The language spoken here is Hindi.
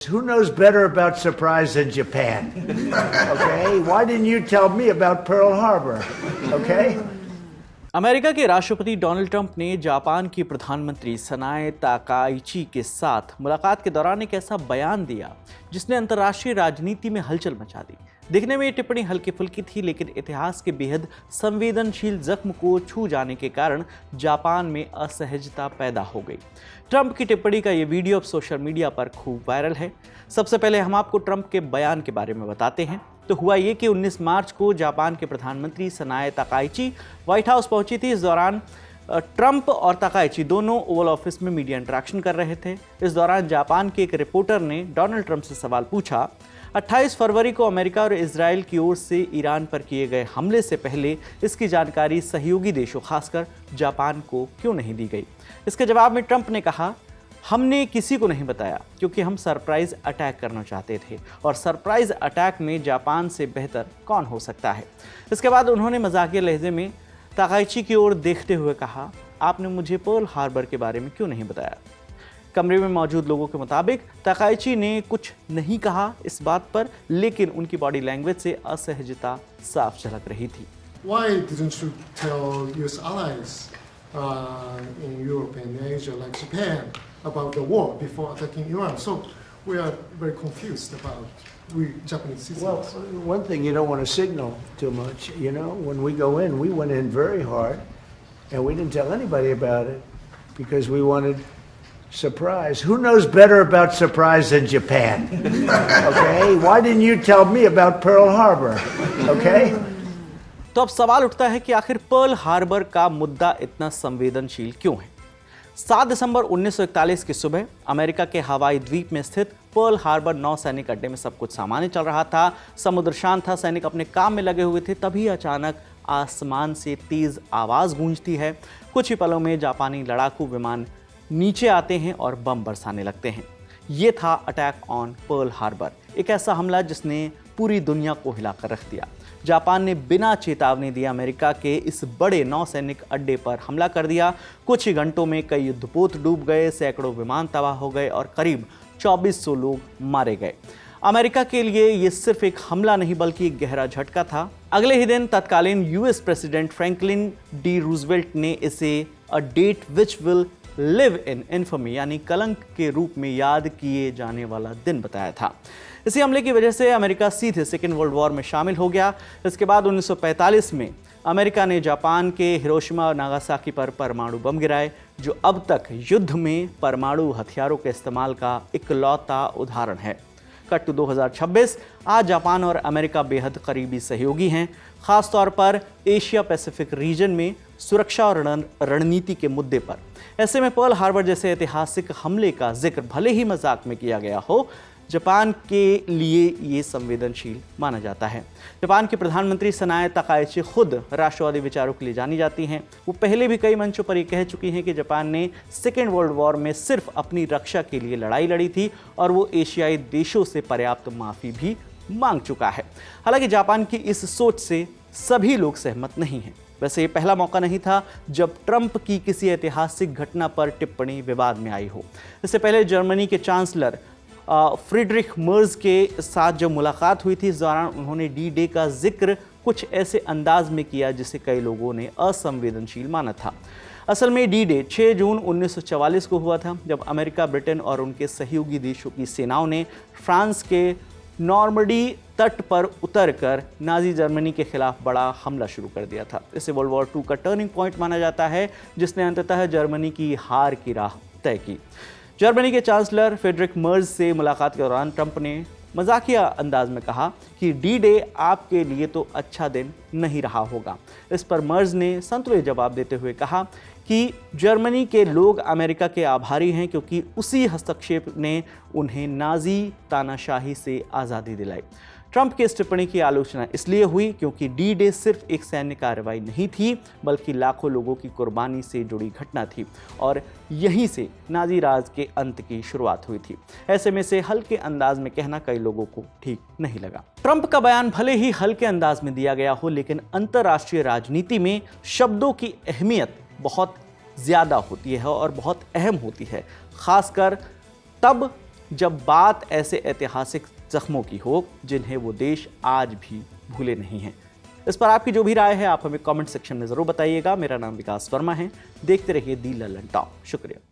Who knows better about surprise than Japan? Okay? Why didn't you tell me about Pearl Harbor? Okay? America के राष्ट्रपति डोनाल्ड ट्रंप ने जापान की प्रधानमंत्री सनाए ताकाइची के साथ मुलाकात के दौरान एक ऐसा बयान दिया जिसने अंतर्राष्ट्रीय राजनीति में हलचल मचा दी। दिखने में ये टिप्पणी हल्की फुल्की थी, लेकिन इतिहास के बेहद संवेदनशील जख्म को छू जाने के कारण जापान में असहजता पैदा हो गई। ट्रंप की टिप्पणी का ये वीडियो अब सोशल मीडिया पर खूब वायरल है। सबसे पहले हम आपको ट्रंप के बयान के बारे में बताते हैं। तो हुआ ये कि 19 मार्च को जापान के प्रधानमंत्री सनाए ताकाइची व्हाइट हाउस पहुंची थी। इस दौरान ट्रंप और ताकाइची दोनों ओवल ऑफिस में मीडिया इंटरेक्शन कर रहे थे। इस दौरान जापान के एक रिपोर्टर ने डोनाल्ड ट्रंप से सवाल पूछा, 28 फरवरी को अमेरिका और इजराइल की ओर से ईरान पर किए गए हमले से पहले इसकी जानकारी सहयोगी देशों खासकर जापान को क्यों नहीं दी गई। इसके जवाब में ट्रंप ने कहा, हमने किसी को नहीं बताया क्योंकि हम सरप्राइज अटैक करना चाहते थे और सरप्राइज अटैक में जापान से बेहतर कौन हो सकता है। इसके बाद उन्होंने मजाकिया लहजे में ताकाइची की ओर देखते हुए कहा, आपने मुझे पर्ल हार्बर के बारे में क्यों नहीं बताया। कमरे में मौजूद लोगों के मुताबिक ताकाइची ने कुछ नहीं कहा इस बात पर, लेकिन उनकी बॉडी लैंग्वेज से असहजता साफ झलक रही थी। Why didn't you tell US allies in Europe and Asia like Japan about the war before attacking Iran? So we are very confused about we Japanese citizens. Well, one thing, you don't want to signal too much. You know, when we go in, we went in very hard, and we didn't tell anybody about it because we wanted surprise. Who knows better about surprise than Japan? Okay? Why didn't you tell me about Pearl Harbor? Okay? तो अब सवाल उठता है कि आखिर पर्ल हार्बर का मुद्दा इतना संवेदनशील क्यों है। 7 दिसंबर 1941 की सुबह अमेरिका के हवाई द्वीप में स्थित पर्ल हार्बर नौसैनिक अड्डे में सब कुछ सामान्य चल रहा था। समुद्र शांत था, सैनिक अपने काम में लगे हुए थे। तभी अचानक आसमान से तेज आवाज गूंजती है। कुछ ही पलों में जापानी लड़ाकू विमान नीचे आते हैं और बम बरसाने लगते हैं। ये था अटैक ऑन पर्ल हार्बर, एक ऐसा हमला जिसने पूरी दुनिया को हिलाकर रख दिया। जापान ने बिना चेतावनी दिए अमेरिका के इस बड़े नौसैनिक अड्डे पर हमला कर दिया। कुछ ही घंटों में कई युद्धपोत डूब गए, सैकड़ों विमान तबाह हो गए और करीब 2400 लोग मारे गए। अमेरिका के लिए ये सिर्फ एक हमला नहीं बल्कि एक गहरा झटका था। अगले ही दिन तत्कालीन US president Franklin D Roosevelt ने इसे a date which will live in infamy यानी कलंक के रूप में याद किए जाने वाला दिन बताया था। इसी हमले की वजह से अमेरिका सीधे सेकेंड वर्ल्ड वॉर में शामिल हो गया। इसके बाद 1945 में अमेरिका ने जापान के हिरोशिमा और नागासाकी पर परमाणु बम गिराए, जो अब तक युद्ध में परमाणु हथियारों के इस्तेमाल का इकलौता उदाहरण है। कट टू 2026, आज जापान और अमेरिका बेहद करीबी सहयोगी हैं, खासतौर पर एशिया पैसिफिक रीजन में सुरक्षा और रणनीति के मुद्दे पर। ऐसे में पर्ल हार्बर जैसे ऐतिहासिक हमले का जिक्र भले ही मजाक में किया गया हो, जापान के लिए ये संवेदनशील माना जाता है। जापान के प्रधानमंत्री सनाए ताकाइची खुद राष्ट्रवादी विचारों के लिए जानी जाती हैं। वो पहले भी कई मंचों पर ये कह चुकी हैं कि जापान ने सेकेंड वर्ल्ड वॉर में सिर्फ अपनी रक्षा के लिए लड़ाई लड़ी थी और वो एशियाई देशों से पर्याप्त माफ़ी भी मांग चुका है। हालांकि जापान की इस सोच से सभी लोग सहमत नहीं हैं। वैसे ये पहला मौका नहीं था जब ट्रंप की किसी ऐतिहासिक घटना पर टिप्पणी विवाद में आई हो। इससे पहले जर्मनी के चांसलर फ्रीडरिख मर्ज के साथ जब मुलाकात हुई थी, इस दौरान उन्होंने डी डे का जिक्र कुछ ऐसे अंदाज में किया जिसे कई लोगों ने असंवेदनशील माना था। असल में डी डे 6 जून 1944 को हुआ था, जब अमेरिका, ब्रिटेन और उनके सहयोगी देशों की सेनाओं ने फ्रांस के नॉर्मंडी तट पर उतरकर नाजी जर्मनी के खिलाफ बड़ा हमला शुरू कर दिया था। इसे वर्ल्ड वॉर 2 का टर्निंग पॉइंट माना जाता है, जिसने अंततः जर्मनी की हार की राह तय की। जर्मनी के चांसलर फ्रेडरिक मर्ज से मुलाकात के दौरान ट्रंप ने मजाकिया अंदाज में कहा कि डी डे आपके लिए तो अच्छा दिन नहीं रहा होगा। इस पर मर्ज ने संतुलित जवाब देते हुए कहा कि जर्मनी के लोग अमेरिका के आभारी हैं क्योंकि उसी हस्तक्षेप ने उन्हें नाजी तानाशाही से आज़ादी दिलाई। ट्रंप की इस टिप्पणी की आलोचना इसलिए हुई क्योंकि डी डे सिर्फ एक सैन्य कार्रवाई नहीं थी, बल्कि लाखों लोगों की कुर्बानी से जुड़ी घटना थी और यहीं से नाजी राज के अंत की शुरुआत हुई थी। ऐसे में से हल्के अंदाज में कहना कई लोगों को ठीक नहीं लगा। ट्रंप का बयान भले ही हल्के अंदाज में दिया गया हो, लेकिन अंतर्राष्ट्रीय राजनीति में शब्दों की अहमियत बहुत ज़्यादा होती है और बहुत अहम होती है, खासकर तब जब बात ऐसे ऐतिहासिक जख्मों की हो जिन्हें वो देश आज भी भूले नहीं हैं। इस पर आपकी जो भी राय है आप हमें कमेंट सेक्शन में जरूर बताइएगा। मेरा नाम विकास वर्मा है। देखते रहिए दी लल्लन टॉप। शुक्रिया।